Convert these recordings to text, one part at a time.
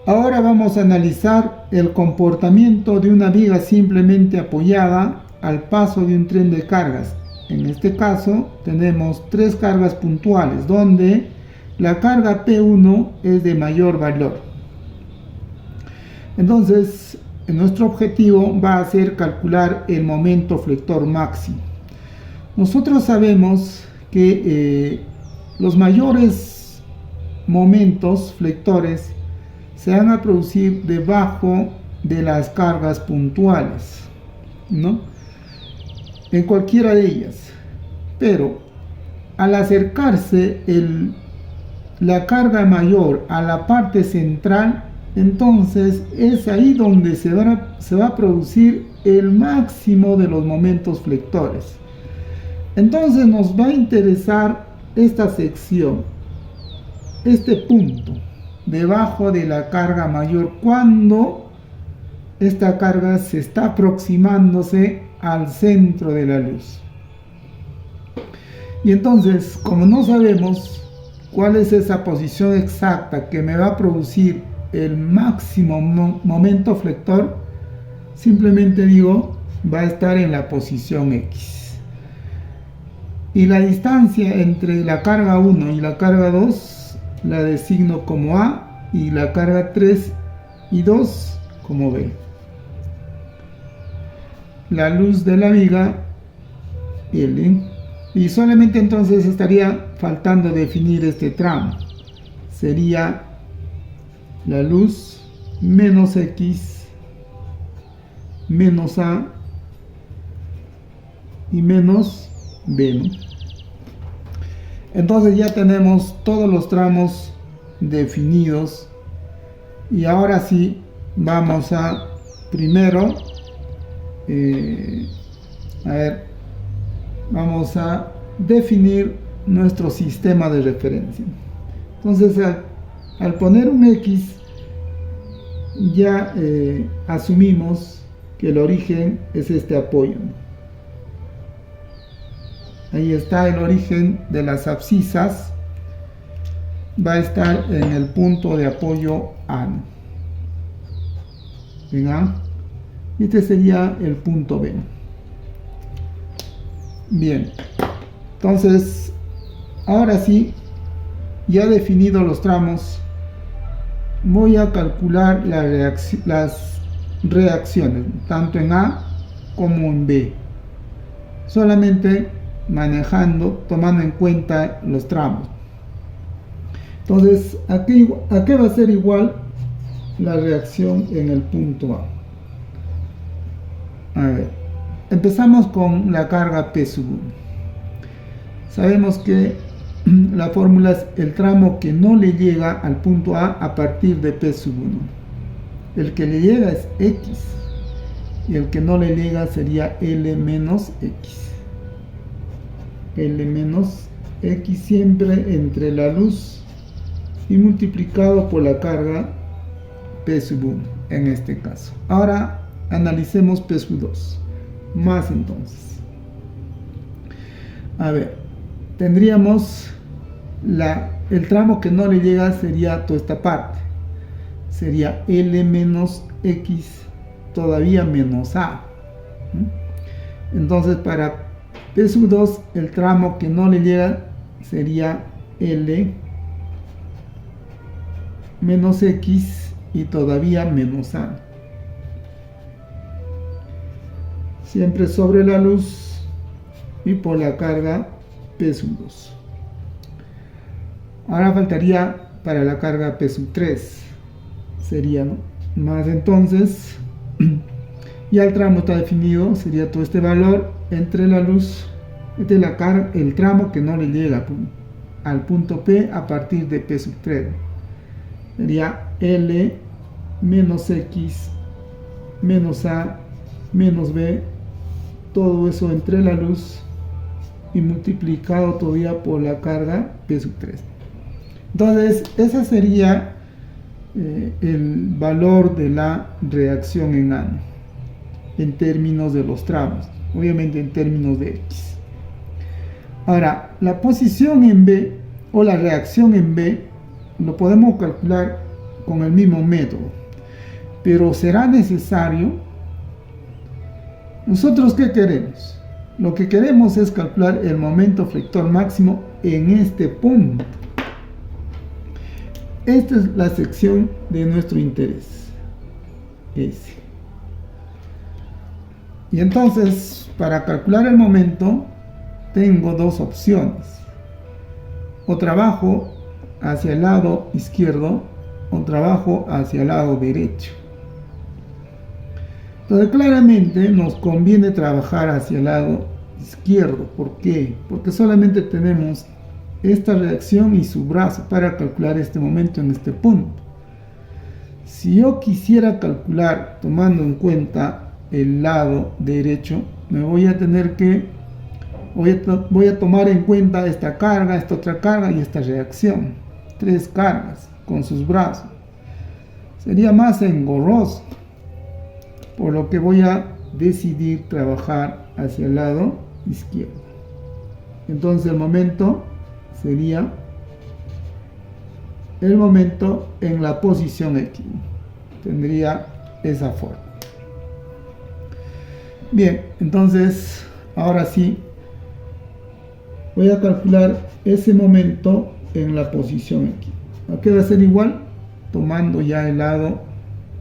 Ahora vamos a analizar el comportamiento de una viga simplemente apoyada al paso de un tren de cargas. En este caso tenemos tres cargas puntuales donde la carga P1 es de mayor valor. Entonces, nuestro objetivo va a ser calcular el momento flector máximo. Nosotros sabemos que los mayores momentos flectores se van a producir debajo de las cargas puntuales, ¿no? En cualquiera de ellas. Pero al acercarse la carga mayor a la parte central, entonces es ahí donde se va a producir el máximo de los momentos flectores. Entonces nos va a interesar esta sección, este punto, debajo de la carga mayor, cuando esta carga se está aproximándose al centro de la luz. Y entonces, como no sabemos cuál es esa posición exacta que me va a producir el máximo momento flector, simplemente digo, va a estar en la posición X. Y la distancia entre la carga 1 y la carga 2 la designo como A, y la carga 3 y 2 como B. La luz de la viga L, y solamente entonces estaría faltando definir este tramo. Sería la luz menos X menos A y menos B, ¿no? Entonces ya tenemos todos los tramos definidos, y ahora sí vamos a primero vamos a definir nuestro sistema de referencia. Entonces al poner un X ya asumimos que el origen es este apoyo. Ahí está el origen de las abscisas, va a estar en el punto de apoyo A. ¿Ven? Este sería el punto B. Bien, entonces ahora sí, ya definido los tramos, voy a calcular las reacciones tanto en A como en B, solamente tomando en cuenta los tramos. Entonces ¿a qué va a ser igual la reacción en el punto A? A ver, empezamos con la carga P1. Sabemos que la fórmula es el tramo que no le llega al punto A partir de P1. El que le llega es X, y el que no le llega sería L menos X. L menos X siempre entre la luz y multiplicado por la carga P1 en este caso. Ahora analicemos P2 más entonces. A ver, tendríamos el tramo que no le llega sería toda esta parte. Sería L menos X todavía menos A. Entonces para P2 el tramo que no le llega sería L menos X y todavía menos A. Siempre sobre la luz y por la carga P2. Ahora faltaría para la carga P3. Sería, ¿no? Más entonces, ya el tramo está definido, sería todo este valor entre la luz, el tramo que no le llega al punto P a partir de P3. Sería L menos X menos A menos B, todo eso entre la luz y multiplicado todavía por la carga P3. Entonces ese sería el valor de la reacción en A en términos de los tramos, obviamente en términos de X. Ahora, la posición en B o la reacción en B lo podemos calcular con el mismo método. Pero será necesario. ¿Nosotros qué queremos? Lo que queremos es calcular el momento flector máximo en este punto. Esta es la sección de nuestro interés. Ese. Y entonces, para calcular el momento, tengo dos opciones. O trabajo hacia el lado izquierdo o trabajo hacia el lado derecho. Entonces, claramente nos conviene trabajar hacia el lado izquierdo. ¿Por qué? Porque solamente tenemos esta reacción y su brazo para calcular este momento en este punto. Si yo quisiera calcular tomando en cuenta el lado derecho, me voy a tener que voy a tomar en cuenta esta carga, esta otra carga y esta reacción. 3 cargas con sus brazos. Sería más engorroso, por lo que voy a decidir trabajar hacia el lado izquierdo. Entonces el momento sería el momento en la posición X. Tendría esa forma. Bien, entonces ahora sí voy a calcular ese momento en la posición X. Aquí va a ser igual, tomando ya el lado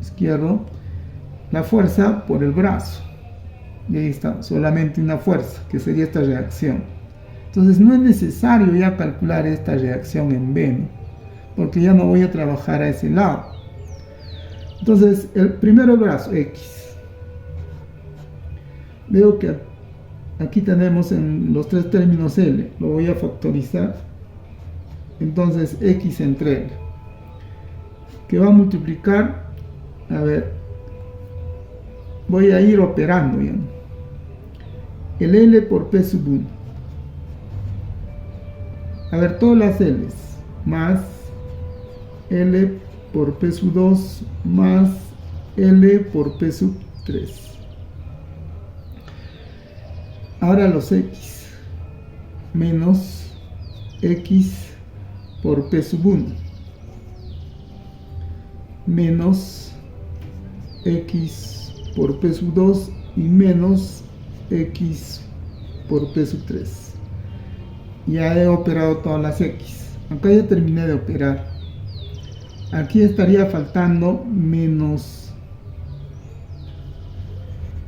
izquierdo, la fuerza por el brazo. Y ahí está, solamente una fuerza, que sería esta reacción. Entonces no es necesario ya calcular esta reacción en B, ¿no? Porque ya no voy a trabajar a ese lado. Entonces, el primero el brazo, X. Veo que aquí tenemos en los 3 términos L, lo voy a factorizar. Entonces, X entre L, que va a multiplicar, a ver, voy a ir operando ya. El L por P sub 1. A ver, todas las L's, más L por P sub 2, más L por P sub 3. Ahora los X, menos X por P sub 1, menos X por P sub 2 y menos X por P sub 3. Ya he operado todas las X. Acá ya terminé de operar. Aquí estaría faltando menos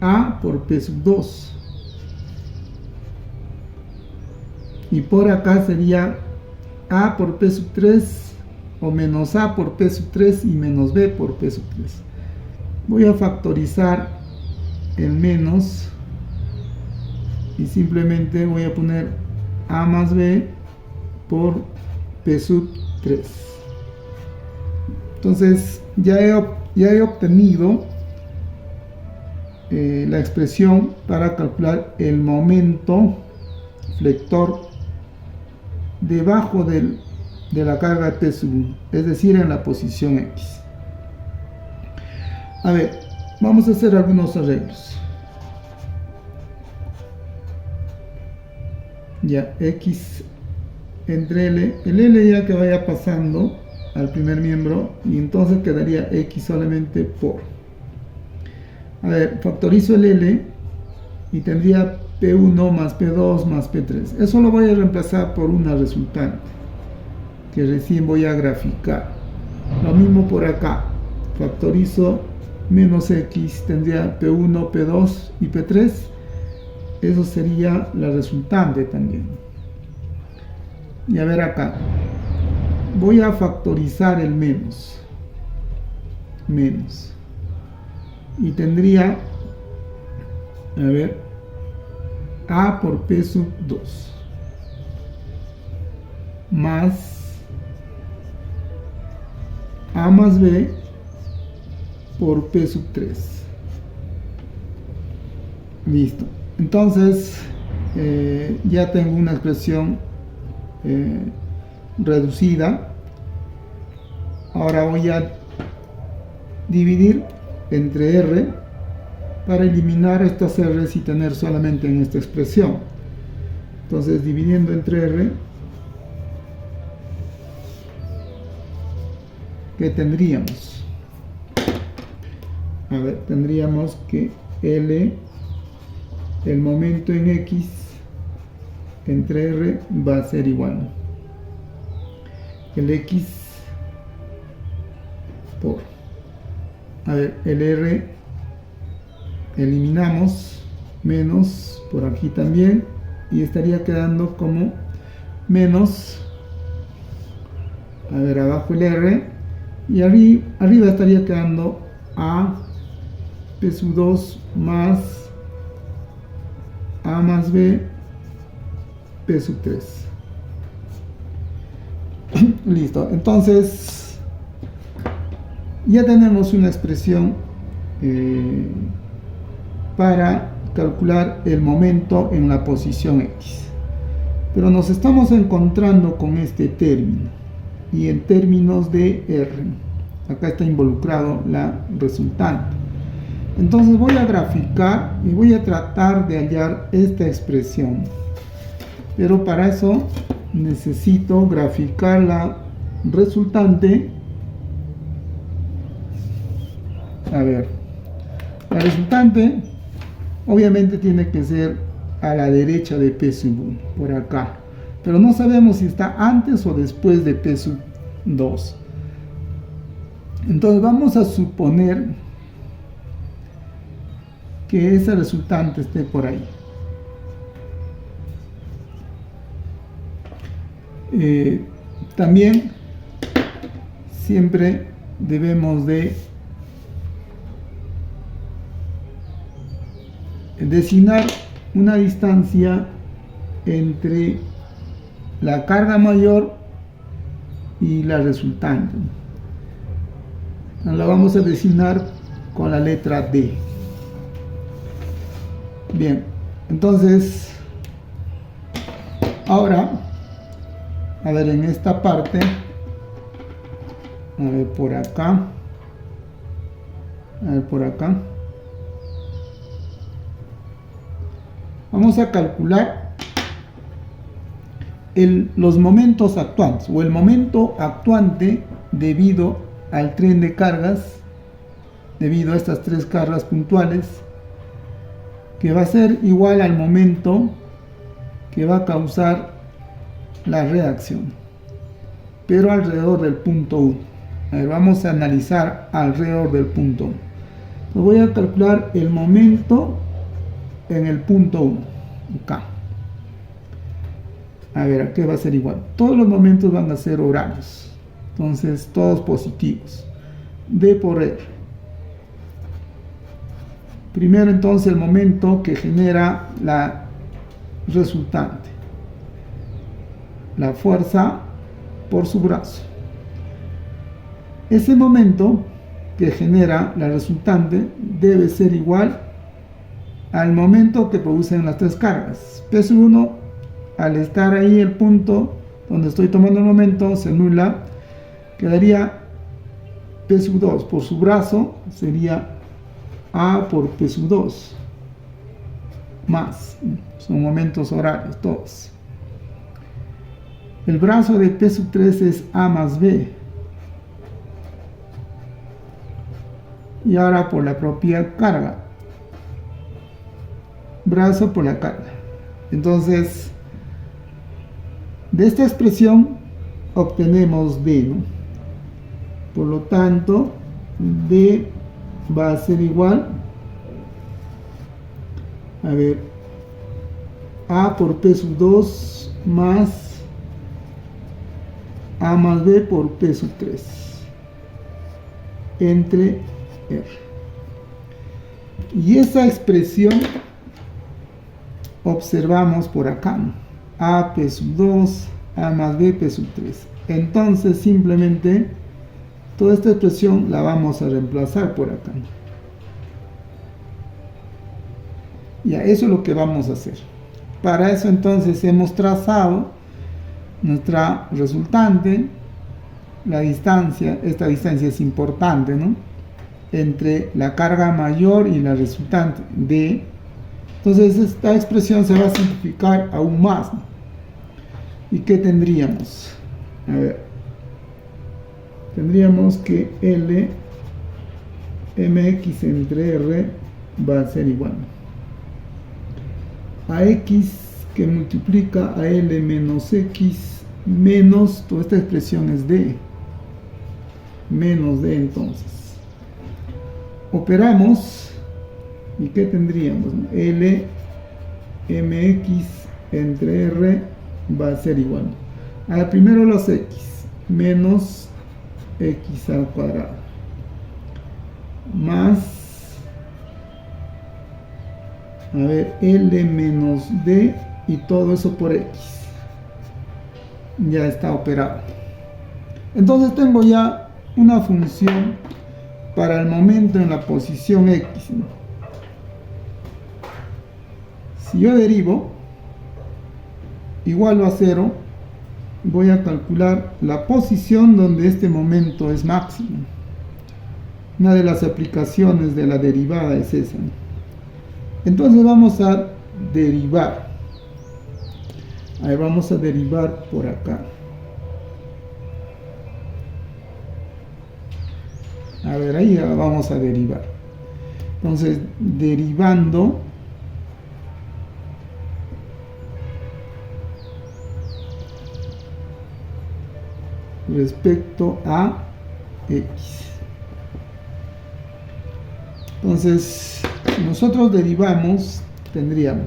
A por P sub 2. Y por acá sería A por P sub 3 o menos A por P sub 3 y menos B por P sub 3. Voy a factorizar el menos y simplemente voy a poner A más B por P sub 3. Entonces ya he obtenido la expresión para calcular el momento flector debajo de la carga P sub 1, es decir, en la posición X. A ver, vamos a hacer algunos arreglos. Ya, X entre L, el L ya que vaya pasando al primer miembro y entonces quedaría X solamente por. A ver, factorizo el L y tendría P1 más P2 más P3. Eso lo voy a reemplazar por una resultante que recién voy a graficar. Lo mismo por acá. Factorizo menos X, tendría P1, P2 y P3. Eso sería la resultante también. Y a ver acá. Voy a factorizar el menos. Menos. Y tendría, a ver, A por P sub 2. Más A más B por P sub 3. Listo. Entonces, ya tengo una expresión reducida. Ahora voy a dividir entre R para eliminar estas R's y tener solamente en esta expresión. Entonces, dividiendo entre R, ¿qué tendríamos? A ver, tendríamos que L, el momento en X entre R va a ser igual el X por, a ver, el R eliminamos, menos por aquí también, y estaría quedando como menos, a ver, abajo el R, y arriba estaría quedando A P sub 2 más A más B P sub 3. Listo, entonces ya tenemos una expresión para calcular el momento en la posición X, pero nos estamos encontrando con este término, y en términos de R acá está involucrado la resultante. Entonces voy a graficar y voy a tratar de hallar esta expresión, pero para eso necesito graficar la resultante. A ver, la resultante obviamente tiene que ser a la derecha de P sub 1, por acá, pero no sabemos si está antes o después de P sub 2. Entonces vamos a suponer que esa resultante esté por ahí. También siempre debemos de designar una distancia entre la carga mayor y la resultante. La vamos a designar con la letra D. Bien, entonces ahora, a ver, en esta parte, a ver por acá, a ver por acá, vamos a calcular los momentos actuantes, o el momento actuante debido al tren de cargas, debido a estas tres cargas puntuales, que va a ser igual al momento que va a causar la reacción, pero alrededor del punto 1. A ver, vamos a analizar alrededor del punto 1. Entonces voy a calcular el momento en el punto 1, acá. A ver, aquí va a ser igual. Todos los momentos van a ser horarios, entonces todos positivos. D por R. Primero entonces el momento que genera la resultante, la fuerza por su brazo. Ese momento que genera la resultante debe ser igual al momento que producen las tres cargas. P sub 1, al estar ahí el punto donde estoy tomando el momento, se anula, quedaría P sub 2 por su brazo, sería A por P sub 2 más, son momentos horarios todos. El brazo de P sub 3 es A más B, y ahora por la propia carga, brazo por la carga. Entonces de esta expresión obtenemos D, ¿no? Por lo tanto D va a ser igual, a ver, A por P sub 2 más A más B por P sub 3 entre R. Y esa expresión observamos por acá, ¿no? A P sub 2, A más B P sub 3. Entonces simplemente toda esta expresión la vamos a reemplazar por acá. Ya, eso es lo que vamos a hacer. Para eso entonces hemos trazado nuestra resultante, la distancia. Esta distancia es importante, ¿no? Entre la carga mayor y la resultante D. Entonces esta expresión se va a simplificar aún más, ¿no? ¿Y qué tendríamos? A ver, tendríamos que L mx entre R va a ser igual a x que multiplica a L menos x menos, toda esta expresión es D, menos D. Entonces operamos y ¿qué tendríamos? L mx entre R va a ser igual a primero los x menos x al cuadrado más, a ver, L menos D y todo eso por x. Ya está operado. Entonces tengo ya una función para el momento en la posición x, ¿no? Si yo derivo igual a 0, voy a calcular la posición donde este momento es máximo. Una de las aplicaciones de la derivada es esa, ¿no? Entonces vamos a derivar. Ahí vamos a derivar por acá. A ver, ahí vamos a derivar. Entonces, derivando respecto a x. Entonces, si nosotros derivamos, tendríamos,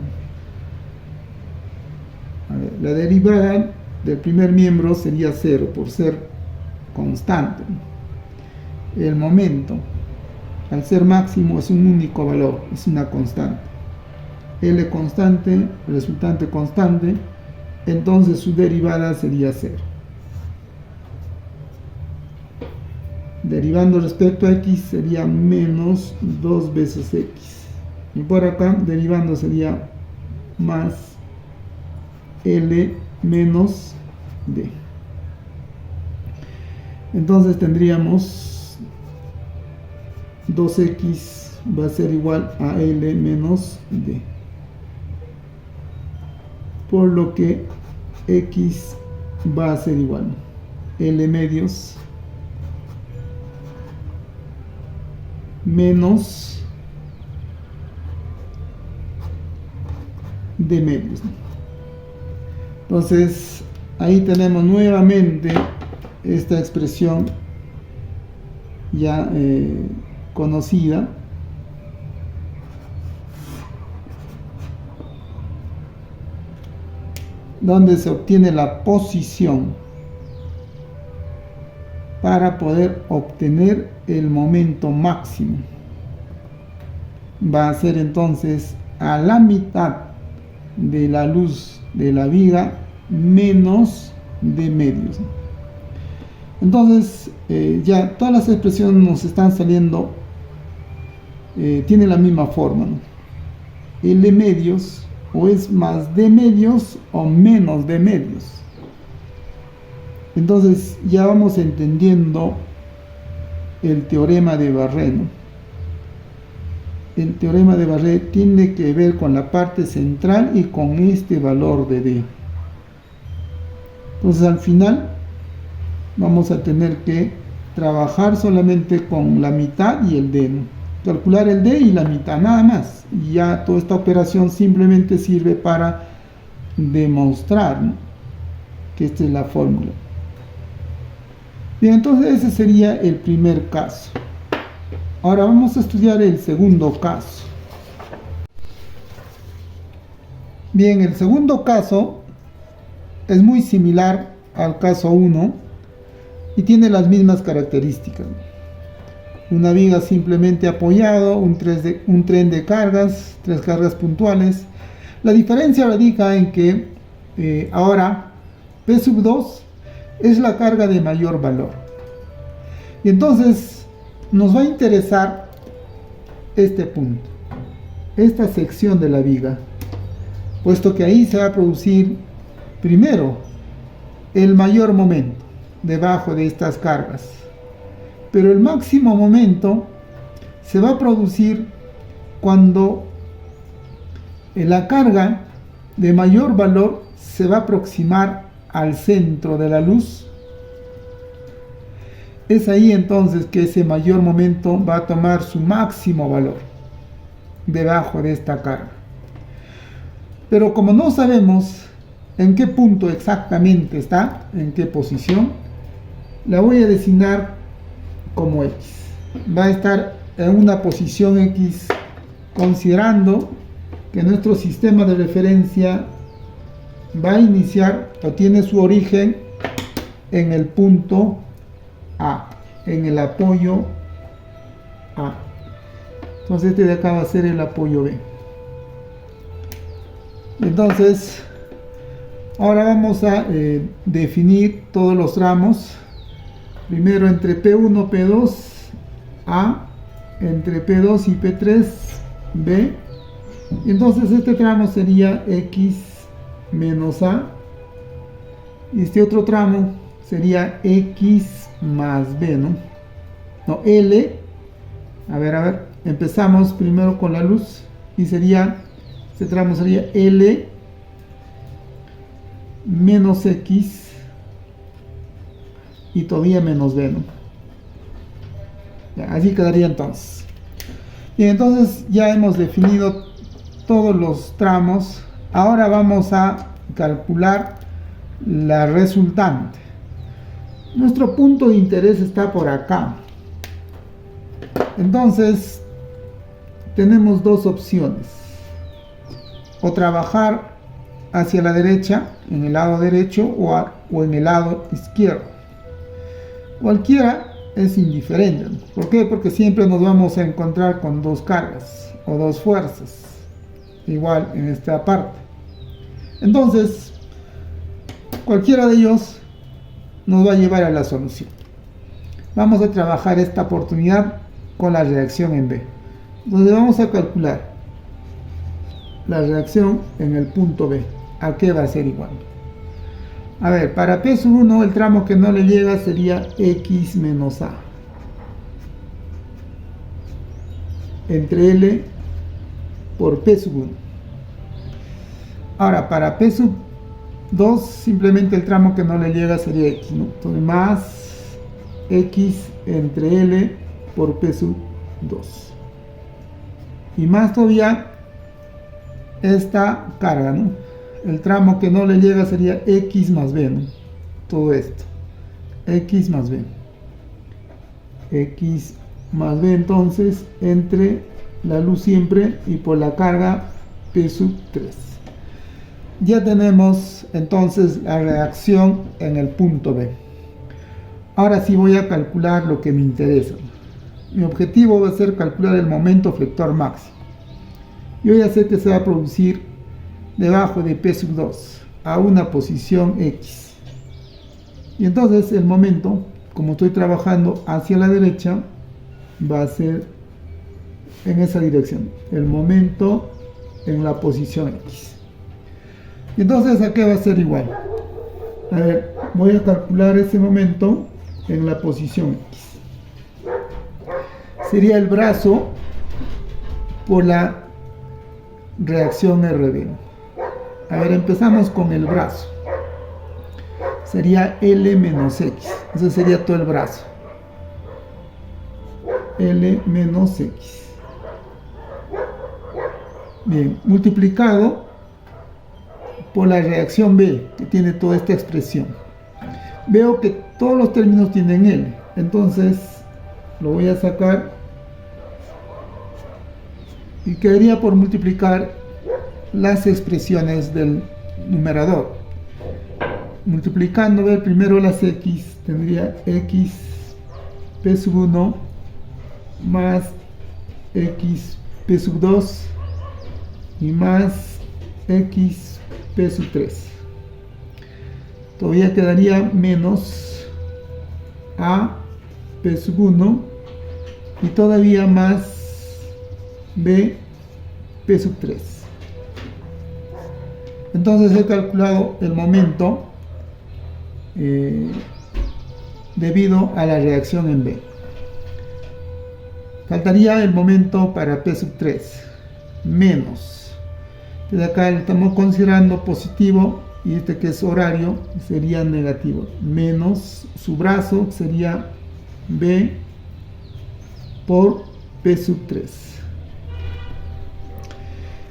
a ver, la derivada del primer miembro sería 0 por ser constante. El momento, al ser máximo, es un único valor, es una constante. L constante, resultante constante, entonces su derivada sería 0. Derivando respecto a x sería menos 2 veces x. Y por acá, derivando sería más L menos D. Entonces tendríamos 2x va a ser igual a L menos D. Por lo que x va a ser igual a L medios menos D medios. Entonces ahí tenemos nuevamente esta expresión ya conocida, donde se obtiene la posición para poder obtener el momento máximo. Va a ser entonces a la mitad de la luz de la viga menos D medios. Entonces ya todas las expresiones nos están saliendo, tienen la misma forma, ¿no? L medios o es más D medios o menos D medios. Entonces ya vamos entendiendo el teorema de Barré, ¿no? El teorema de Barré tiene que ver con la parte central y con este valor de D. Entonces al final vamos a tener que trabajar solamente con la mitad y el D, ¿no? Calcular el D y la mitad, nada más. Y ya toda esta operación simplemente sirve para demostrar, ¿no?, que esta es la fórmula. Bien, entonces ese sería el primer caso. Ahora vamos a estudiar el segundo caso. Bien, el segundo caso es muy similar al caso 1 y tiene las mismas características. Una viga simplemente apoyado, un tren de cargas, 3 cargas puntuales. La diferencia radica en que ahora P sub 2 es la carga de mayor valor. Y entonces nos va a interesar este punto, esta sección de la viga, puesto que ahí se va a producir primero el mayor momento debajo de estas cargas, pero el máximo momento se va a producir cuando la carga de mayor valor se va a aproximar al centro de la luz Es ahí entonces que ese mayor momento va a tomar su máximo valor debajo de esta carga. Pero como no sabemos en qué punto exactamente está, en qué posición, la voy a designar como X. Va a estar en una posición X, considerando que nuestro sistema de referencia va a iniciar o tiene su origen en el punto A, en el apoyo A. Entonces este de acá va a ser el apoyo B. Entonces, ahora vamos a definir todos los tramos. Primero entre P1, P2, A, entre P2 y P3, B. Entonces este tramo sería X menos A. Y este otro tramo sería X más B, ¿no? No, L. A ver, empezamos primero con la luz. Y sería, este tramo sería L menos X y todavía menos B, ¿no? Ya, así quedaría entonces. Bien, entonces ya hemos definido todos los tramos. Ahora vamos a calcular la resultante. Nuestro punto de interés está por acá. Entonces tenemos dos opciones: o trabajar hacia la derecha, en el lado derecho, o en el lado izquierdo. Cualquiera es indiferente. ¿Por qué? Porque siempre nos vamos a encontrar con dos cargas o dos fuerzas, igual en esta parte. Entonces, cualquiera de ellos nos va a llevar a la solución. Vamos a trabajar esta oportunidad con la reacción en B, donde vamos a calcular la reacción en el punto B. ¿A qué va a ser igual? A ver, para P sub 1 el tramo que no le llega sería X menos A entre L por P sub 1. Ahora, para P sub 2 simplemente el tramo que no le llega sería X, ¿no? Entonces más X entre L por P sub 2. Y más todavía esta carga, ¿no? El tramo que no le llega sería X más B, ¿no? Todo esto. X más B. X más B entonces entre la luz siempre y por la carga P sub 3. Ya tenemos entonces la reacción en el punto B. Ahora sí voy a calcular lo que me interesa. Mi objetivo va a ser calcular el momento flector máximo. Yo ya sé que se va a producir debajo de P sub 2 a una posición X. Y entonces el momento, como estoy trabajando hacia la derecha, va a ser en esa dirección. El momento en la posición X. Y entonces aquí va a ser igual. A ver, voy a calcular ese momento en la posición X. Sería el brazo por la reacción RB. A ver, empezamos con el brazo. Sería L menos X. Eso sería todo el brazo. L menos X. Bien, multiplicado por la reacción B, que tiene toda esta expresión. Veo que todos los términos tienen L. Entonces, lo voy a sacar. Y quedaría por multiplicar las expresiones del numerador. Multiplicando primero las X, tendría X P sub 1 más X P sub 2 y más X P sub 3. Todavía quedaría menos A P sub 1 y todavía más B P sub 3. Entonces he calculado el momento debido a la reacción en B. Faltaría el momento para P sub 3 menos. De acá lo estamos considerando positivo y este que es horario sería negativo. Menos su brazo sería B por P sub 3.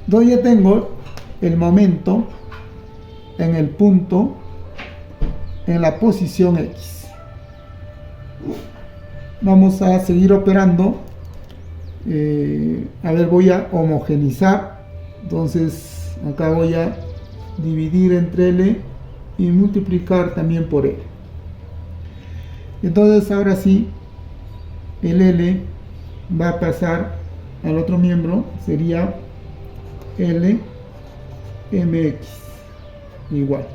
Entonces ya tengo el momento en el punto, en la posición X. Vamos a seguir operando. A ver, voy a homogeneizar. Entonces acá voy a dividir entre L y multiplicar también por L. Entonces ahora sí, el L va a pasar al otro miembro, sería L mx igual.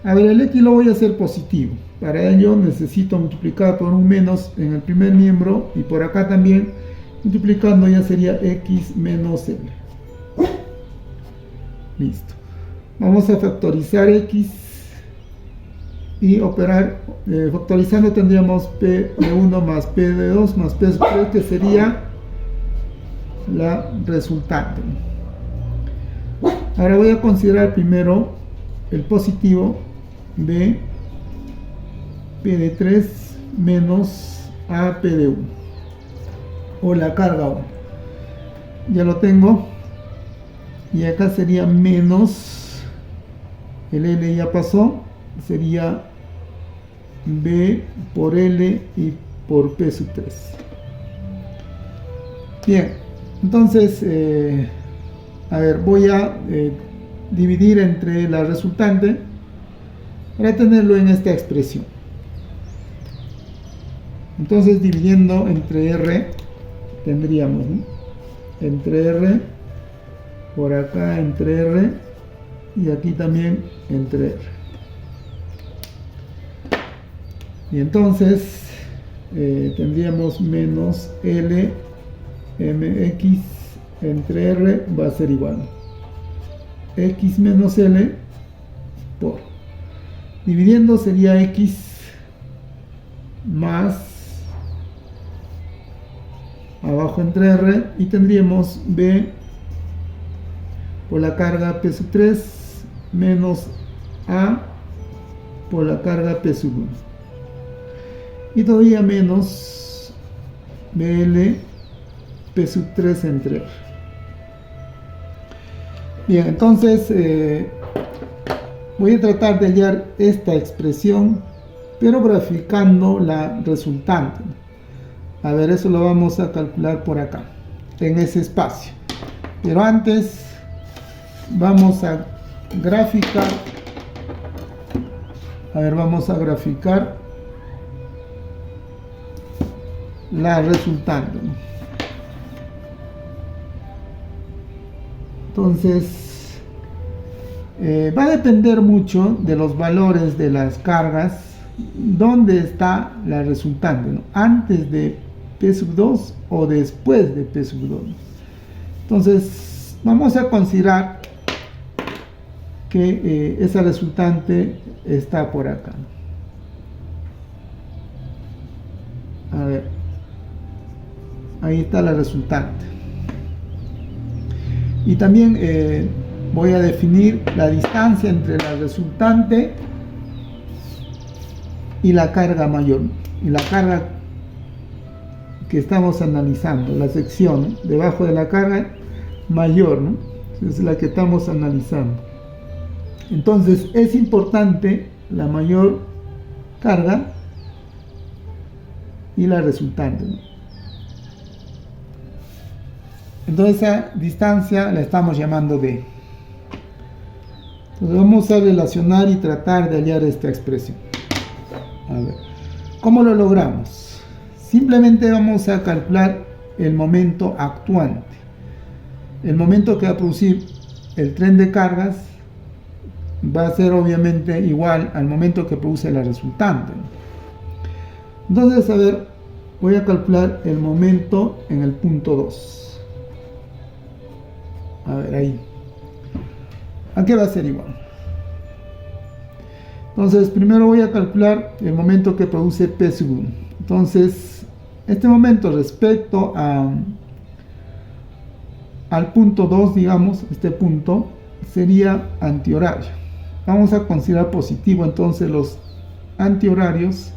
A ver, el X lo voy a hacer positivo. Para ello necesito multiplicar por un menos en el primer miembro y por acá también, multiplicando ya sería X menos L. Listo. Vamos a factorizar X y operar. Factorizando tendríamos P de 1 más P de 2 más P sub 3, que sería la resultante. Ahora voy a considerar primero el positivo B P de 3 menos AP de 1, o la carga 1. Ya lo tengo. Y acá sería menos, el L ya pasó, sería B por L y por P sub 3. Bien, entonces, a ver, voy a dividir entre la resultante para tenerlo en esta expresión. Entonces, dividiendo entre R, tendríamos, ¿no?, entre R, por acá entre R, y aquí también entre R. Y entonces tendríamos menos L mx entre R va a ser igual X menos L por, dividiendo sería X más abajo entre R, y tendríamos B por la carga P sub 3 menos A por la carga P sub 1, y todavía menos BL P sub 3 entre R. Bien, entonces voy a tratar de hallar esta expresión, pero graficando la resultante. A ver, eso lo vamos a calcular por acá, en ese espacio. Pero antes vamos a graficar. A ver, vamos a graficar la resultante. Entonces, va a depender mucho de los valores de las cargas, dónde está la resultante, ¿no?, antes de P sub 2 o después de P sub 2. Entonces, vamos a considerar que esa resultante está por acá. A ver, ahí está la resultante. Y también voy a definir la distancia entre la resultante y la carga mayor, y la carga que estamos analizando, la sección debajo de la carga mayor, ¿no?, es la que estamos analizando. Entonces es importante la mayor carga y la resultante, ¿no? Entonces esa distancia la estamos llamando D. Entonces vamos a relacionar y tratar de hallar esta expresión. A ver, ¿cómo lo logramos? Simplemente vamos a calcular el momento actuante, el momento que va a producir el tren de cargas va a ser obviamente igual al momento que produce la resultante. Entonces, a ver, voy a calcular el momento en el punto 2. A ver, ahí. ¿A qué va a ser igual? Entonces, primero voy a calcular el momento que produce P sub 1. Entonces, este momento respecto al punto 2, digamos, este punto, sería antihorario. Vamos a considerar positivo entonces los antihorarios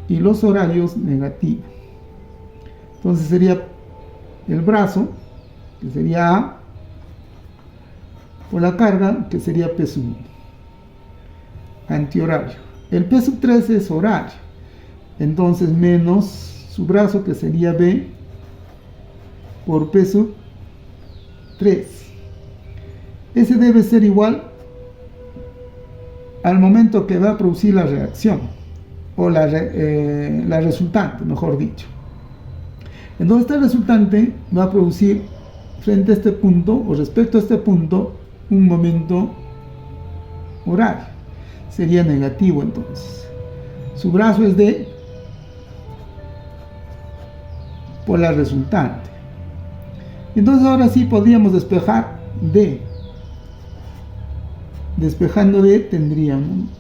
y los horarios negativos. Entonces sería el brazo, que sería A, por la carga, que sería P1, antihorario. El P3 es horario, entonces menos su brazo, que sería B, por P3. Ese debe ser igual al momento que va a producir la reacción, o la resultante, mejor dicho. Entonces esta resultante va a producir frente a este punto, o respecto a este punto, un momento horario. Sería negativo entonces. Su brazo es D por la resultante. Entonces ahora sí podríamos despejar D. Despejando D tendríamos,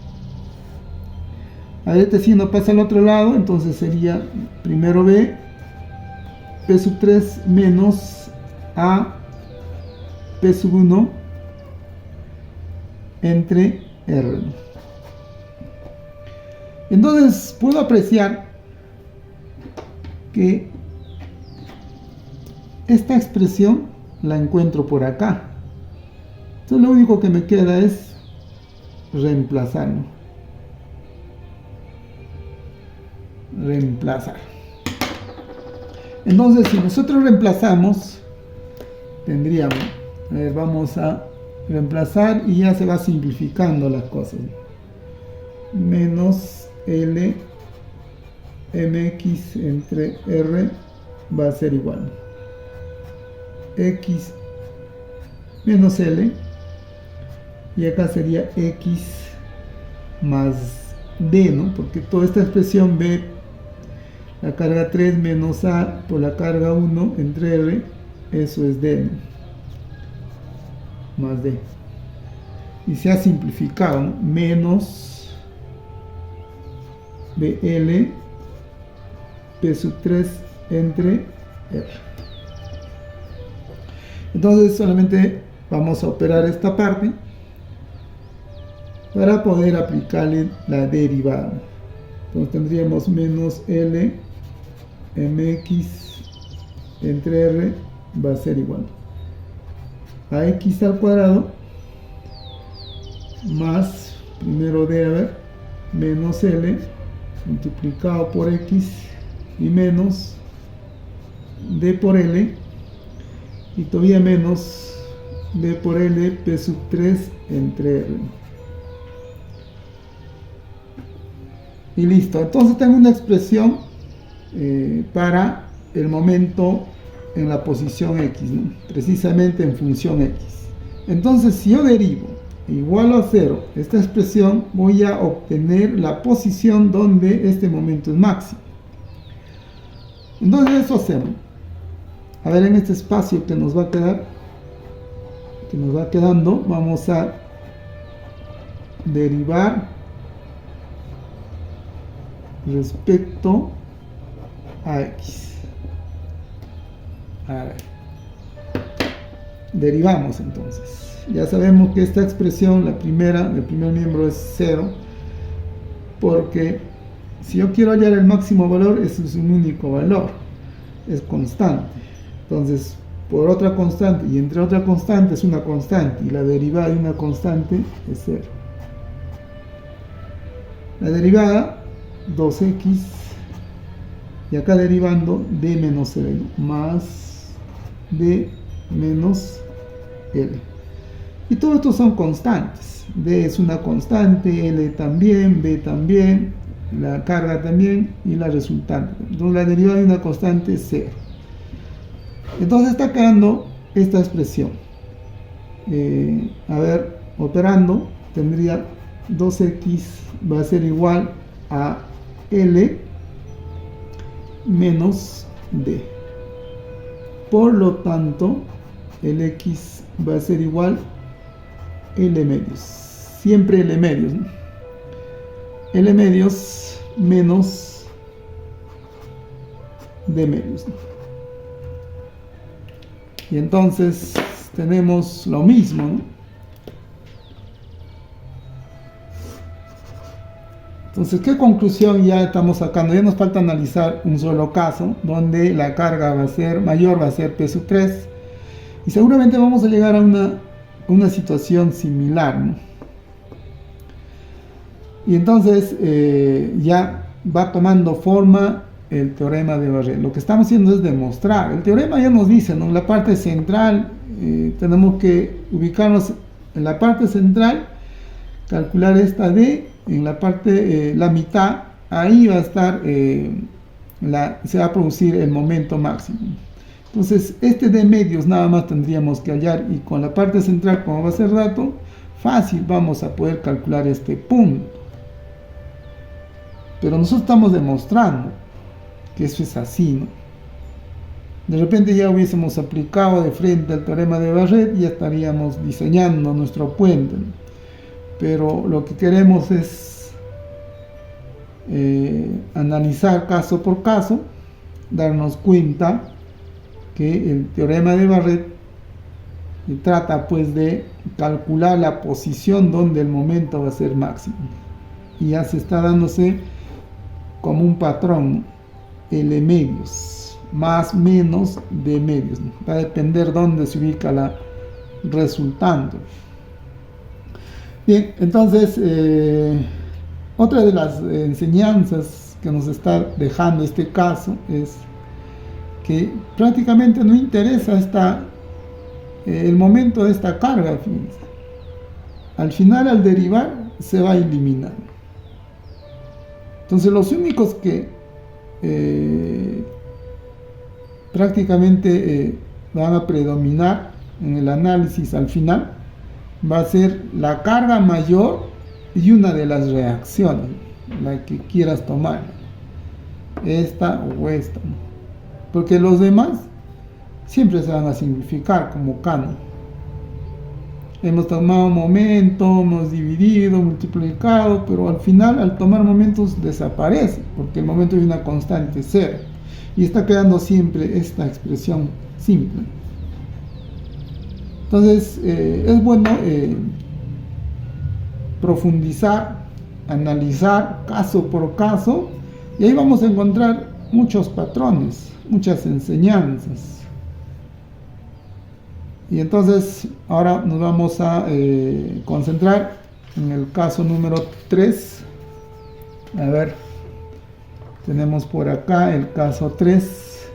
a ver, este signo pasa al otro lado, entonces sería primero B, P3 menos A, P1 entre R. Entonces puedo apreciar que esta expresión la encuentro por acá. Entonces lo único que me queda es reemplazarlo. Reemplazar. Entonces si nosotros reemplazamos, tendríamos, a ver, vamos a reemplazar y ya se va simplificando las cosas. Menos L mx entre R va a ser igual X menos L, y acá sería X más D, ¿no? Porque toda esta expresión B, la carga 3 menos A por la carga 1 entre R, eso es D, ¿no? Más D. Y se ha simplificado, ¿no? Menos BL P3 entre R. Entonces solamente vamos a operar esta parte para poder aplicarle la derivada. Entonces tendríamos menos L mx entre R va a ser igual a x al cuadrado más, primero D, a ver, menos L multiplicado por x y menos D por L, y todavía menos D por L P3 entre R. Y listo. Entonces tengo una expresión para el momento en la posición X, ¿no? Precisamente en función X. Entonces si yo derivo igual a 0 esta expresión, voy a obtener la posición donde este momento es máximo. Entonces eso hacemos. A ver, en este espacio que nos va a quedar, que nos va quedando, vamos a derivar respecto a X. A ver, derivamos entonces. Ya sabemos que esta expresión, el primer miembro es 0, porque si yo quiero hallar el máximo valor, eso es un único valor, es constante. Entonces, por otra constante y entre otra constante es una constante, y la derivada de una constante es 0. La derivada, 2x, y acá derivando d menos L, más d menos L. Y todo esto son constantes. D es una constante, L también, B también, la carga también y la resultante. Entonces la derivada de una constante es 0. Entonces está quedando esta expresión. A ver, operando, tendría 2x va a ser igual a L menos D. Por lo tanto, el x va a ser igual a L medios, siempre L medios, ¿no? L medios menos D medios, ¿no? Y entonces tenemos lo mismo, ¿no? Entonces, ¿qué conclusión ya estamos sacando? Ya nos falta analizar un solo caso donde la carga va a ser mayor, va a ser P sub 3, y seguramente vamos a llegar a una situación similar, ¿no? Y entonces ya va tomando forma el teorema de Barret. Lo que estamos haciendo es demostrar. El teorema ya nos dice, ¿no? En la parte central tenemos que ubicarnos en la parte central, calcular esta D, en la parte, la mitad, ahí va a estar, se va a producir el momento máximo. Entonces, este de medios nada más tendríamos que hallar, y con la parte central, como va a ser dato, fácil vamos a poder calcular este punto. Pero nosotros estamos demostrando que eso es así, ¿no? De repente ya hubiésemos aplicado de frente al teorema de Barret y ya estaríamos diseñando nuestro puente, ¿no? Pero lo que queremos es analizar caso por caso, darnos cuenta que el teorema de Barret trata pues de calcular la posición donde el momento va a ser máximo, y ya se está dándose como un patrón, ¿no? L medios, más menos de medios, ¿no? Va a depender dónde se ubica la resultante. Bien, entonces otra de las enseñanzas que nos está dejando este caso es que prácticamente no interesa el momento de esta carga, fíjense. Al final, al derivar, se va a eliminar. Entonces, los únicos que prácticamente van a predominar en el análisis al final va a ser la carga mayor y una de las reacciones, la que quieras tomar, esta o esta, ¿no? Porque los demás siempre se van a simplificar como K. Hemos tomado momento, hemos dividido, multiplicado, pero al final, al tomar momentos, desaparece, porque el momento es una constante cero, y está quedando siempre esta expresión simple. Entonces, es bueno profundizar, analizar caso por caso, y ahí vamos a encontrar muchos patrones, muchas enseñanzas. Y entonces ahora nos vamos a concentrar en el caso número 3. A ver, tenemos por acá el caso 3,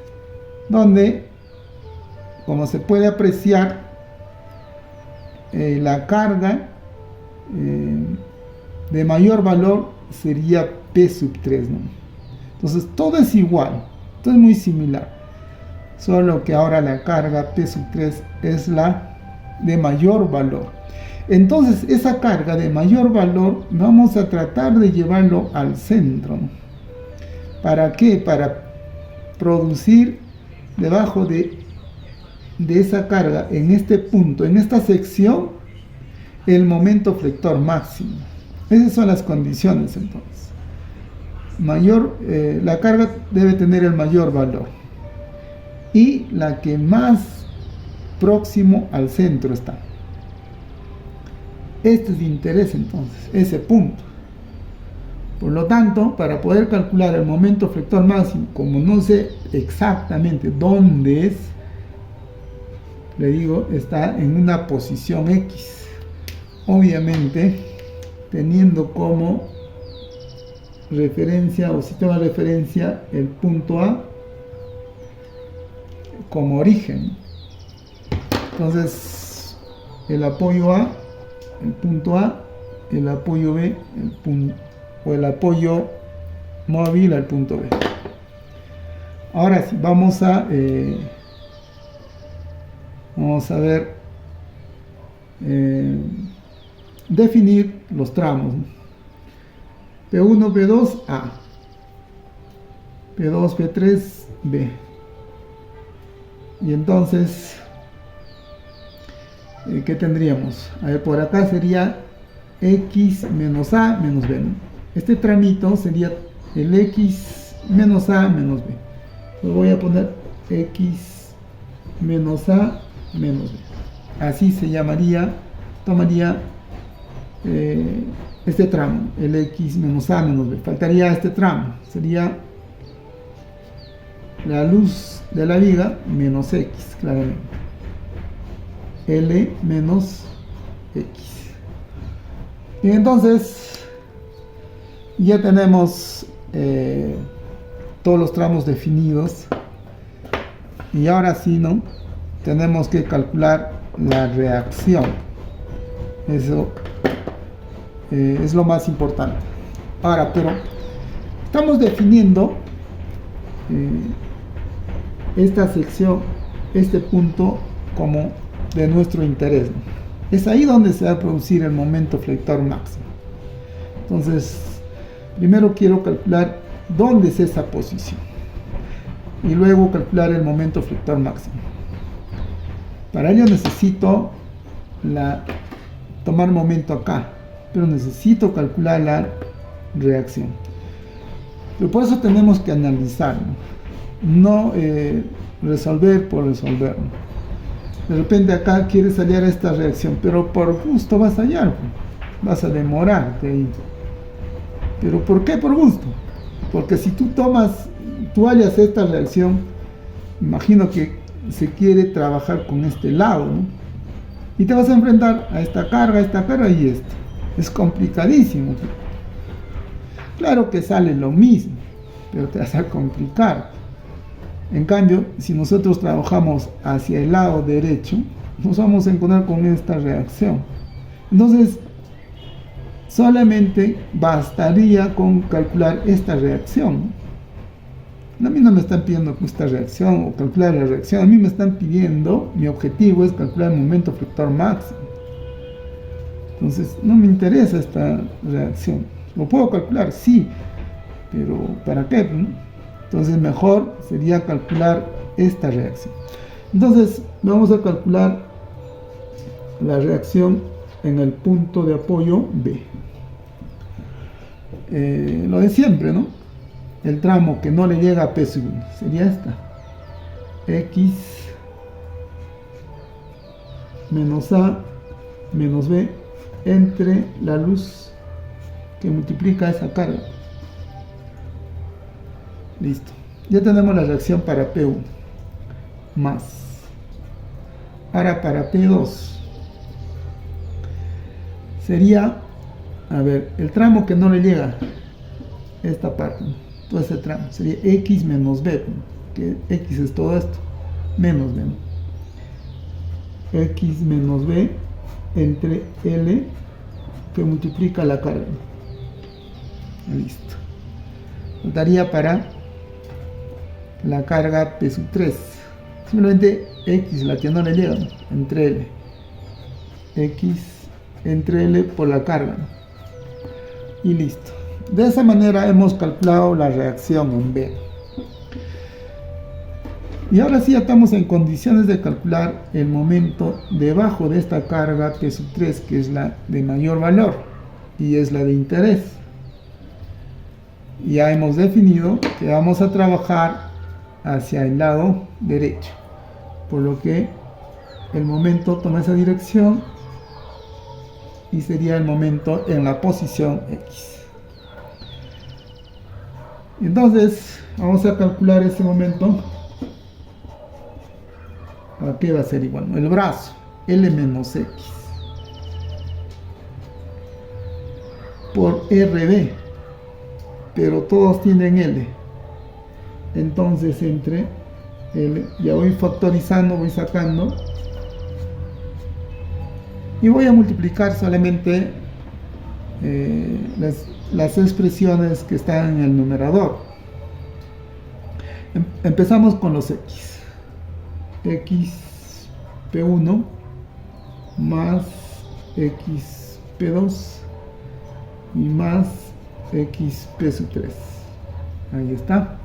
donde, como se puede apreciar, la carga de mayor valor sería P sub 3, ¿no? Entonces todo es igual, todo es muy similar, solo que ahora la carga P sub 3 es la de mayor valor. Entonces esa carga de mayor valor vamos a tratar de llevarlo al centro, ¿no? ¿Para qué? Para producir debajo de esa carga, en este punto, en esta sección, el momento flector máximo. Esas son las condiciones. Entonces, la carga debe tener el mayor valor y la que más próximo al centro está. Este es de interés, entonces, ese punto. Por lo tanto, para poder calcular el momento flector máximo, como no sé exactamente dónde es, le digo, está en una posición X. Obviamente, teniendo como referencia o sistema de referencia el punto A como origen. Entonces, el apoyo A, el punto A, el apoyo B, el punto, o el apoyo móvil al punto B. Ahora sí, vamos a ver, definir los tramos. P1, P2, A. P2, P3, B. Y entonces, ¿qué tendríamos? A ver, por acá sería X menos A menos B, ¿no? Este tramito sería el X menos A menos B. Lo voy a poner X menos A menos B. Así se llamaría, tomaría este tramo, el x menos a menos b. Faltaría este tramo, sería la luz de la viga menos x, claramente. L menos x. Y entonces ya tenemos todos los tramos definidos. Y ahora sí, ¿no? Tenemos que calcular la reacción. Eso es lo más importante. Ahora, pero estamos definiendo esta sección, este punto como de nuestro interés, ¿no? Es ahí donde se va a producir el momento flector máximo. Entonces, primero quiero calcular dónde es esa posición y luego calcular el momento flector máximo. Para ello necesito tomar momento acá, pero necesito calcular la reacción. Pero por eso tenemos que analizar, no resolver por resolver, ¿no? De repente acá quieres hallar esta reacción, pero por gusto vas a hallar, vas a demorarte ahí. ¿Pero por qué por gusto? Porque si tú hallas esta reacción, imagino que se quiere trabajar con este lado, ¿no? Y te vas a enfrentar a esta carga y esta. Es complicadísimo. Claro que sale lo mismo, pero te vas a complicar. En cambio, si nosotros trabajamos hacia el lado derecho, nos vamos a encontrar con esta reacción. Entonces, solamente bastaría con calcular esta reacción. A mí no me están pidiendo esta reacción o calcular la reacción. A mí me están pidiendo, mi objetivo es calcular el momento flector máximo. Entonces, no me interesa esta reacción. ¿Lo puedo calcular? Sí, pero ¿para qué, no? Entonces mejor sería calcular esta reacción. Entonces vamos a calcular la reacción en el punto de apoyo B. Lo de siempre, ¿no? El tramo que no le llega a P sub 1 sería esta. X menos A menos B entre la luz que multiplica esa carga. Listo. Ya tenemos la reacción para P1 más. Ahora para P2 sería, a ver, el tramo que no le llega, esta parte, todo ese tramo, sería X menos B, que X es todo esto, menos B, ¿no? X menos B entre L que multiplica la carga. Listo. Faltaría para la carga P sub 3, simplemente X, la que no le llega, ¿no? Entre L, X entre L por la carga, ¿no? Y listo. De esa manera hemos calculado la reacción en B. Y ahora sí ya estamos en condiciones de calcular el momento debajo de esta carga P sub 3, que es la de mayor valor y es la de interés. Ya hemos definido que vamos a trabajar hacia el lado derecho, por lo que el momento toma esa dirección y sería el momento en la posición X. Entonces vamos a calcular ese momento. ¿A qué va a ser igual? El brazo, L menos X por RB, pero todos tienen L. Entonces entre L, ya voy factorizando, voy sacando y voy a multiplicar solamente las expresiones que están en el numerador. Empezamos con los X. X P1 más X P2 y más X P sub 3. Ahí está.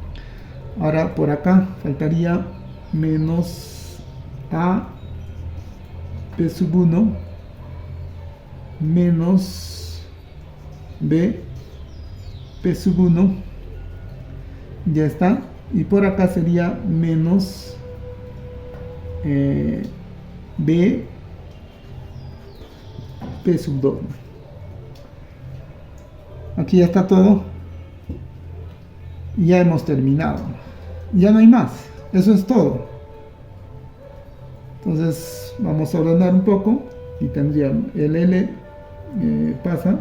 Ahora por acá faltaría menos A P sub 1 menos B P sub 1. Ya está. Y por acá sería menos B P sub 2. Aquí ya está todo. Ya hemos terminado. Ya no hay más. Eso es todo. Entonces vamos a ordenar un poco y tendríamos el L pasa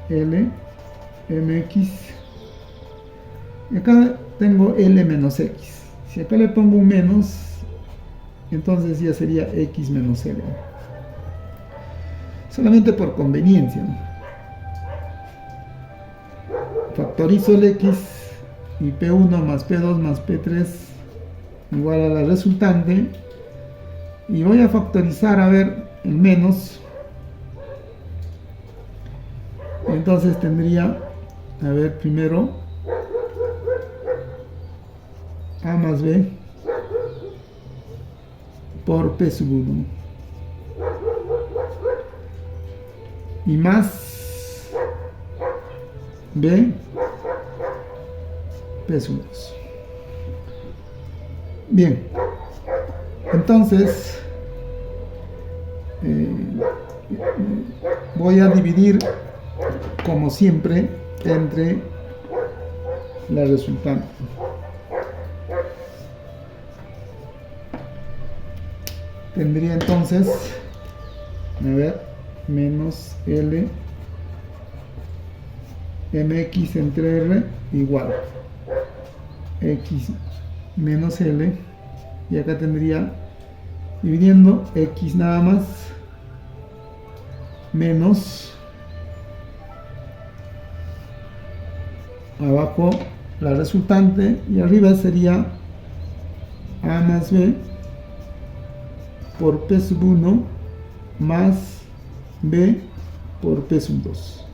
L mx y acá tengo L menos x. Si acá le pongo un menos, entonces ya sería x menos L. Solamente por conveniencia, ¿no? Factorizo el x y P1 más P2 más P3 igual a la resultante. Y voy a factorizar, a ver, el menos. Entonces tendría, a ver, primero A más B por P sub 1. Y más B P sub 2. Bien. Entonces voy a dividir como siempre entre la resultante. Tendría entonces, a ver, menos L mx entre R igual x menos L, y acá tendría, dividiendo x nada más, menos, abajo la resultante, y arriba sería A más B por P sub 1 más B por P sub 2.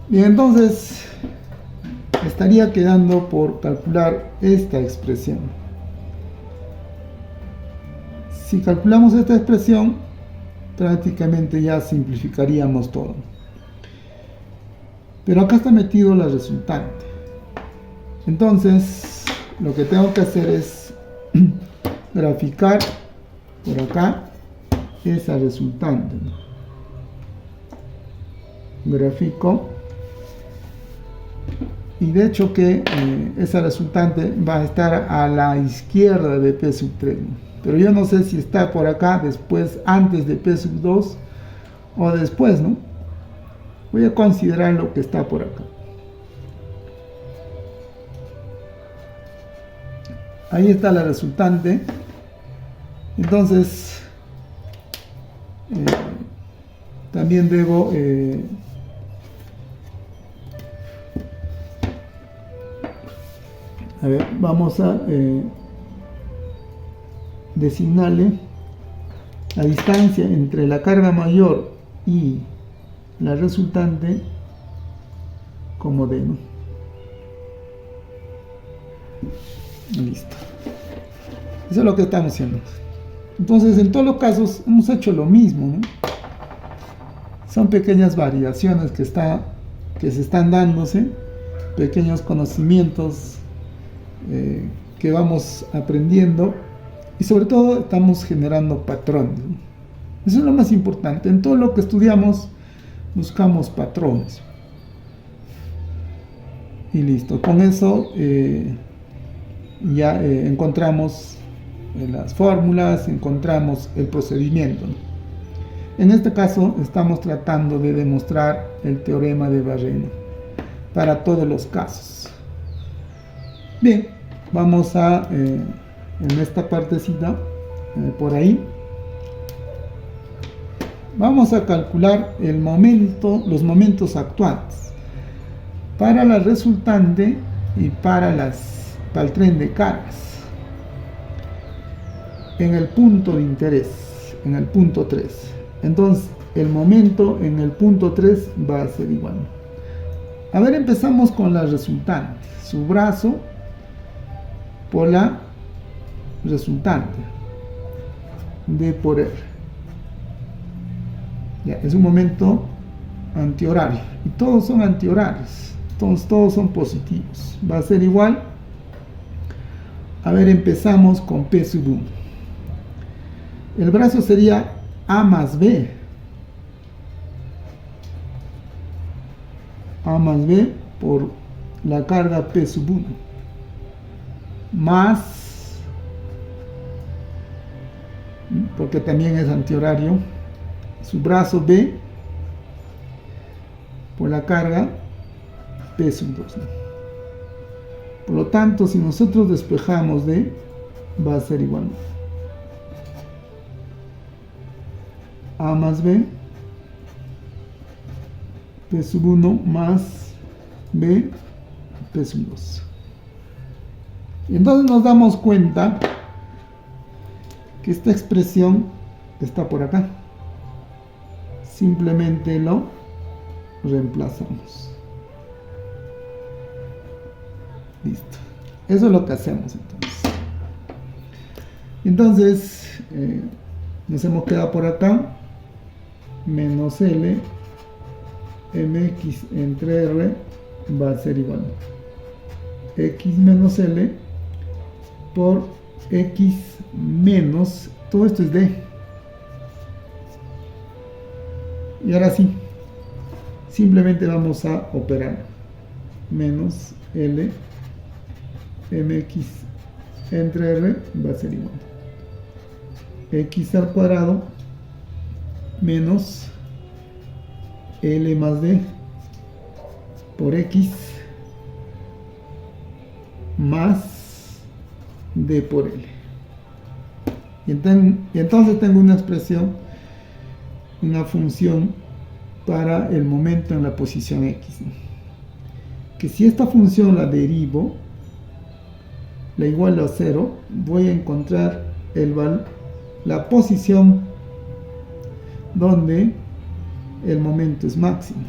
Bien, entonces estaría quedando por calcular esta expresión. Si calculamos esta expresión, prácticamente ya simplificaríamos todo. Pero acá está metido la resultante. Entonces, lo que tengo que hacer es graficar por acá esa resultante. Grafico. Y de hecho que esa resultante va a estar a la izquierda de P sub 3. Pero yo no sé si está por acá después, antes de P sub 2 o después, ¿no? Voy a considerar lo que está por acá. Ahí está la resultante. Entonces, también debo a ver, vamos a designarle la distancia entre la carga mayor y la resultante como D, ¿no? Listo. Eso es lo que estamos haciendo. Entonces, en todos los casos hemos hecho lo mismo, ¿no? Son pequeñas variaciones que se están dándose, pequeños conocimientos que vamos aprendiendo, y sobre todo estamos generando patrones. Eso es lo más importante. En todo lo que estudiamos buscamos patrones. Y listo. Con eso ya encontramos las fórmulas, encontramos el procedimiento. En este caso estamos tratando de demostrar el teorema de Barreno para todos los casos. Bien, vamos a en esta partecita por ahí vamos a calcular el momento, los momentos actuantes para la resultante y para el tren de cargas en el punto de interés, en el punto 3. Entonces el momento en el punto 3 va a ser igual. A ver, empezamos con la resultante, su brazo por la resultante, D por R. Ya, es un momento antihorario y todos son antihorarios, todos son positivos. Va a ser igual. A ver, empezamos con P sub 1. El brazo sería A más B. A más B por la carga P sub 1 más, porque también es antihorario, su brazo B por la carga P sub 2. Por lo tanto, si nosotros despejamos D, va a ser igual a más B P sub 1 más B P sub 2. Y entonces nos damos cuenta que esta expresión está por acá. Simplemente lo reemplazamos. Listo. Eso es lo que hacemos entonces. Entonces, nos hemos quedado por acá. Menos L mx entre R va a ser igual a x menos L por x menos, todo esto es D. Y ahora sí, simplemente vamos a operar. Menos L mx entre R va a ser igual a x al cuadrado menos L más D por X más D por L. Y entonces tengo una expresión, una función para el momento en la posición X, ¿no? Que si esta función la derivo, la igualo a 0, voy a encontrar la posición donde el momento es máximo.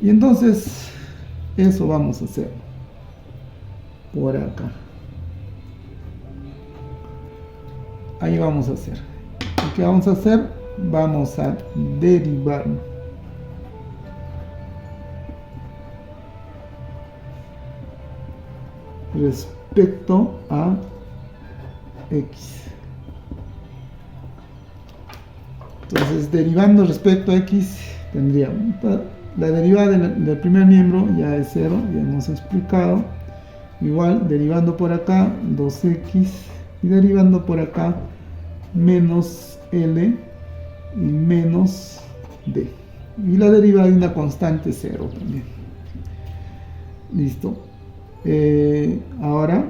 Y entonces eso vamos a hacer por acá. Ahí vamos a hacer. ¿Y qué vamos a hacer? Vamos a derivar respecto a X. Entonces, derivando respecto a X, tendríamos la derivada del primer miembro ya es 0, ya hemos explicado. Igual, derivando por acá, 2x, y derivando por acá, menos L y menos D. Y la derivada de una constante 0 también. Listo. Ahora,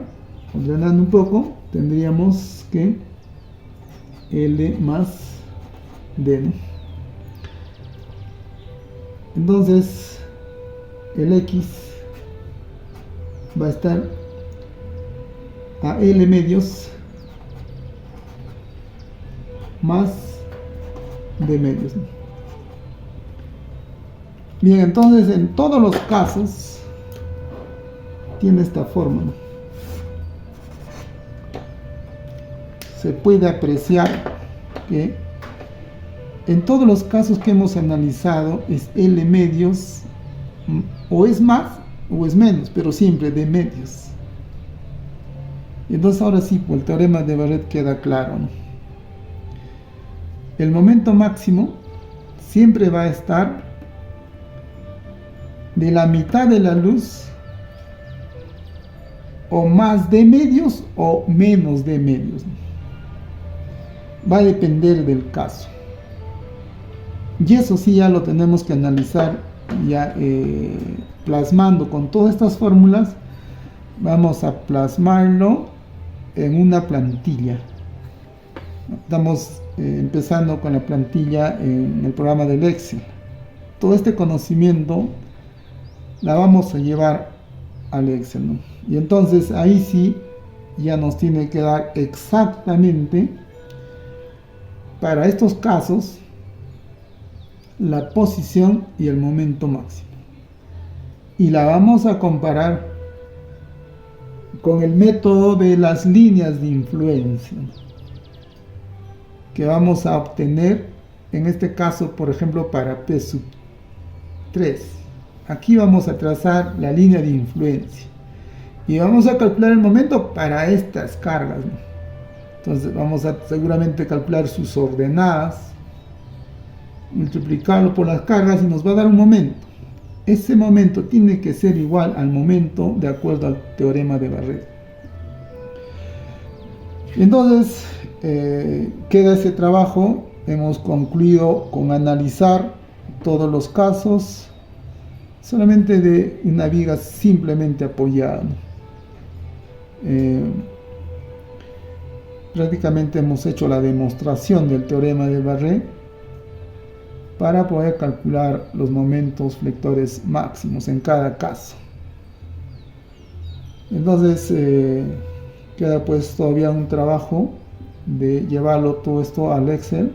ordenando un poco, tendríamos que L más D, ¿no? Entonces el X va a estar a L medios más D medios, ¿no? Bien, entonces en todos los casos tiene esta forma, ¿no? Se puede apreciar que en todos los casos que hemos analizado es L medios, o es más o es menos, pero siempre de medios. Y entonces ahora sí, por el teorema de Barrett queda claro, ¿no? El momento máximo siempre va a estar de la mitad de la luz, o más de medios o menos de medios, ¿no? Va a depender del caso. Y eso sí ya lo tenemos que analizar ya plasmando con todas estas fórmulas. Vamos a plasmarlo en una plantilla. Estamos empezando con la plantilla en el programa del Excel. Todo este conocimiento la vamos a llevar al Excel, ¿no? Y entonces ahí sí ya nos tiene que dar exactamente para estos casos la posición y el momento máximo, y la vamos a comparar con el método de las líneas de influencia que vamos a obtener en este caso, por ejemplo, para P sub 3. Aquí vamos a trazar la línea de influencia y vamos a calcular el momento para estas cargas, ¿no? Entonces vamos a seguramente calcular sus ordenadas, multiplicarlo por las cargas y nos va a dar un momento. ese momento tiene que ser igual al momento de acuerdo al teorema de Barré. Entonces, queda ese trabajo. Hemos concluido con analizar todos los casos solamente de una viga simplemente apoyada. Prácticamente hemos hecho la demostración del teorema de Barré para poder calcular los momentos flectores máximos en cada caso. Entonces queda pues todavía un trabajo de llevarlo todo esto al Excel,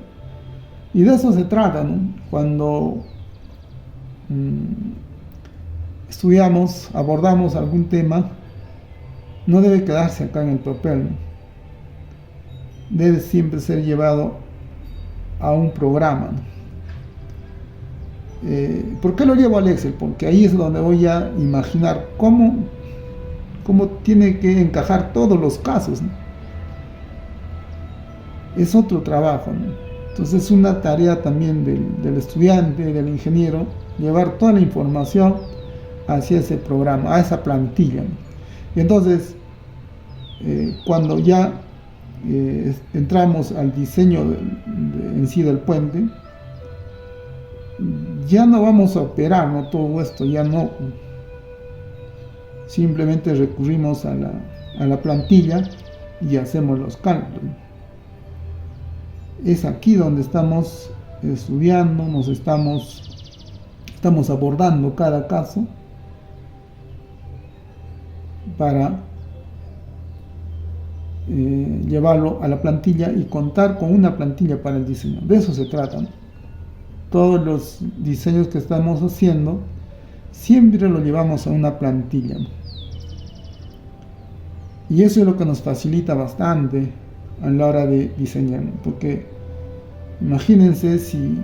y de eso se trata, ¿no? Cuando estudiamos, abordamos algún tema, no debe quedarse acá en el papel, ¿no? Debe siempre ser llevado a un programa, ¿no? ¿Por qué lo llevo al Excel? Porque ahí es donde voy a imaginar cómo tiene que encajar todos los casos, ¿no? Es otro trabajo, ¿no? Entonces es una tarea también del estudiante, del ingeniero, llevar toda la información hacia ese programa, a esa plantilla, ¿no? Y entonces, cuando ya entramos al diseño en sí del puente, ya no vamos a operar, ¿no? Todo esto, ya no. Simplemente recurrimos a la plantilla y hacemos los cálculos. Es aquí donde estamos estudiando, estamos abordando cada caso para llevarlo a la plantilla y contar con una plantilla para el diseño. De eso se trata, ¿no? Todos los diseños que estamos haciendo siempre lo llevamos a una plantilla, ¿no? Y eso es lo que nos facilita bastante a la hora de diseñar, ¿no? Porque imagínense si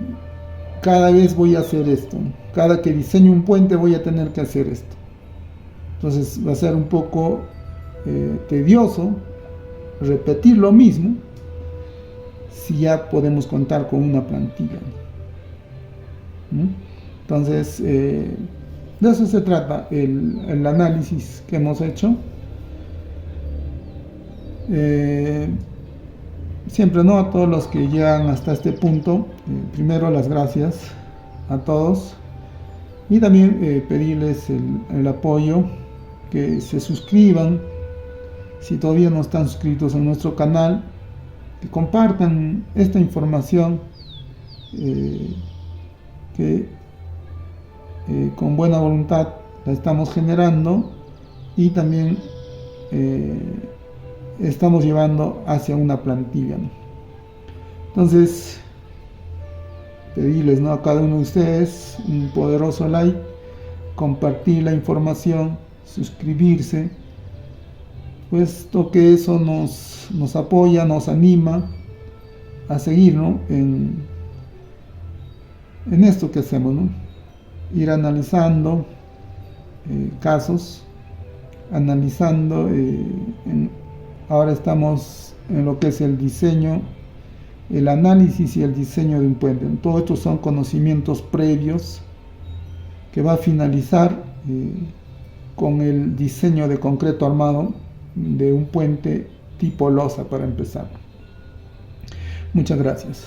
cada vez voy a hacer esto, ¿no? Cada que diseño un puente voy a tener que hacer esto. Entonces va a ser un poco tedioso repetir lo mismo si ya podemos contar con una plantilla, ¿no? Entonces, de eso se trata el análisis que hemos hecho. Siempre, ¿no? A todos los que llegan hasta este punto, primero las gracias a todos, y también pedirles el apoyo, que se suscriban si todavía no están suscritos a nuestro canal, que compartan esta información que con buena voluntad la estamos generando, y también estamos llevando hacia una plantilla, ¿no? Entonces, pedirles, ¿no?, a cada uno de ustedes un poderoso like, compartir la información, suscribirse, puesto que eso nos apoya, nos anima a seguir, ¿no?, en esto que hacemos, ¿no? Ir analizando casos, analizando, ahora estamos en lo que es el diseño, el análisis y el diseño de un puente. Todos estos son conocimientos previos que va a finalizar con el diseño de concreto armado de un puente tipo losa, para empezar. Muchas gracias.